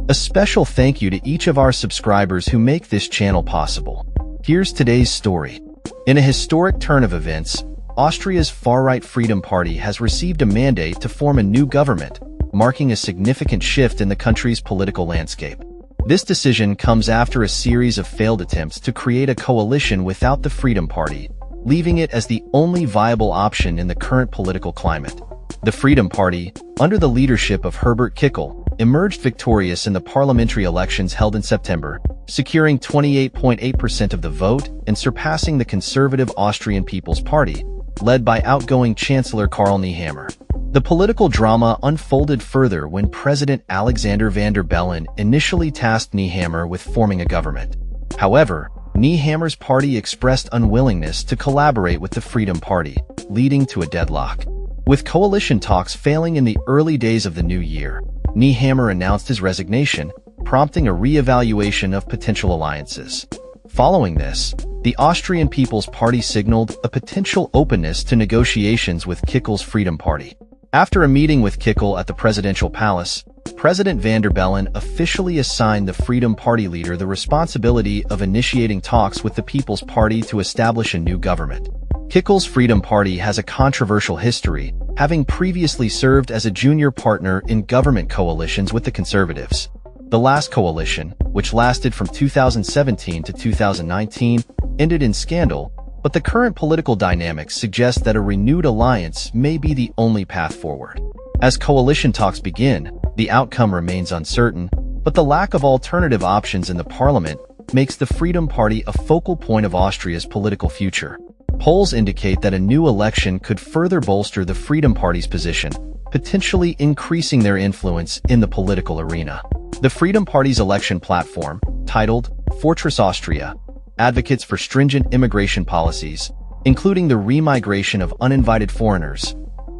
A special thank you to each of our subscribers who make this channel possible. Here's today's story. In a historic turn of events, Austria's far-right Freedom Party has received a mandate to form a new government, marking a significant shift in the country's political landscape. This decision comes after a series of failed attempts to create a coalition without the Freedom Party, leaving it as the only viable option in the current political climate. The Freedom Party, under the leadership of Herbert Kickl, emerged victorious in the parliamentary elections held in September, securing 28.8% of the vote and surpassing the conservative Austrian People's Party, led by outgoing Chancellor Karl Nehammer. The political drama unfolded further when President Alexander Van der Bellen initially tasked Nehammer with forming a government. However, Nehammer's party expressed unwillingness to collaborate with the Freedom Party, leading to a deadlock. With coalition talks failing in the early days of the new year, Nehammer announced his resignation, prompting a re-evaluation of potential alliances. Following this, the Austrian People's Party signaled a potential openness to negotiations with Kickl's Freedom Party. After a meeting with Kickl at the presidential palace, President Van der Bellen officially assigned the Freedom Party leader the responsibility of initiating talks with the People's Party to establish a new government. Kickl's Freedom Party has a controversial history, having previously served as a junior partner in government coalitions with the Conservatives. The last coalition, which lasted from 2017 to 2019, ended in scandal, but the current political dynamics suggest that a renewed alliance may be the only path forward. As coalition talks begin, the outcome remains uncertain, but the lack of alternative options in the parliament makes the Freedom Party a focal point of Austria's political future. Polls indicate that a new election could further bolster the Freedom Party's position, potentially increasing their influence in the political arena. The Freedom Party's election platform, titled Fortress Austria, advocates for stringent immigration policies, including the remigration of uninvited foreigners,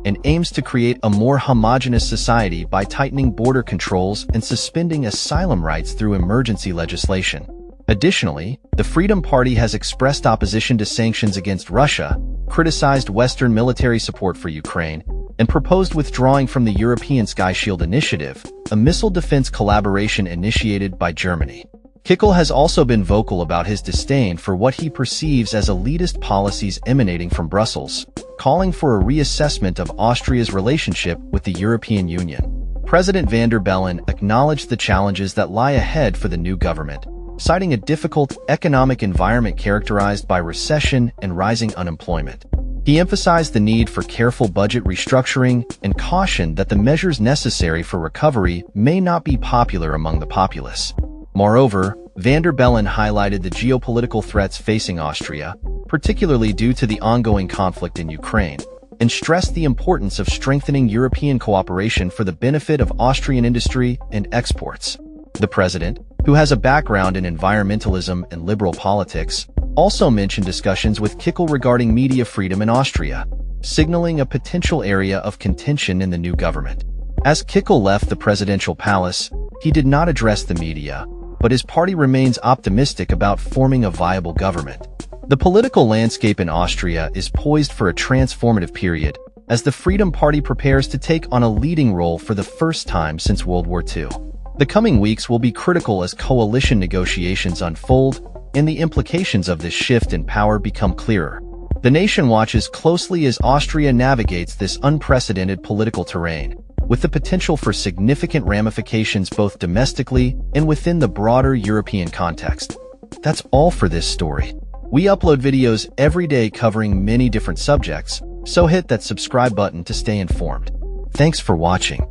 and aims to create a more homogeneous society by tightening border controls and suspending asylum rights through emergency legislation. Additionally, the Freedom Party has expressed opposition to sanctions against Russia, criticized Western military support for Ukraine, and proposed withdrawing from the European Sky Shield Initiative, a missile defense collaboration initiated by Germany. Kickl has also been vocal about his disdain for what he perceives as elitist policies emanating from Brussels, calling for a reassessment of Austria's relationship with the European Union. President Van der Bellen acknowledged the challenges that lie ahead for the new government, citing a difficult economic environment characterized by recession and rising unemployment. He emphasized the need for careful budget restructuring and cautioned that the measures necessary for recovery may not be popular among the populace. Moreover, Van der Bellen highlighted the geopolitical threats facing Austria, particularly due to the ongoing conflict in Ukraine, and stressed the importance of strengthening European cooperation for the benefit of Austrian industry and exports. The president, who has a background in environmentalism and liberal politics, also mentioned discussions with Kickl regarding media freedom in Austria, signaling a potential area of contention in the new government. As Kickl left the presidential palace, he did not address the media, but his party remains optimistic about forming a viable government. The political landscape in Austria is poised for a transformative period, as the Freedom Party prepares to take on a leading role for the first time since World War II. The coming weeks will be critical as coalition negotiations unfold, and the implications of this shift in power become clearer. The nation watches closely as Austria navigates this unprecedented political terrain, with the potential for significant ramifications both domestically and within the broader European context. That's all for this story. We upload videos every day covering many different subjects, so hit that subscribe button to stay informed. Thanks for watching.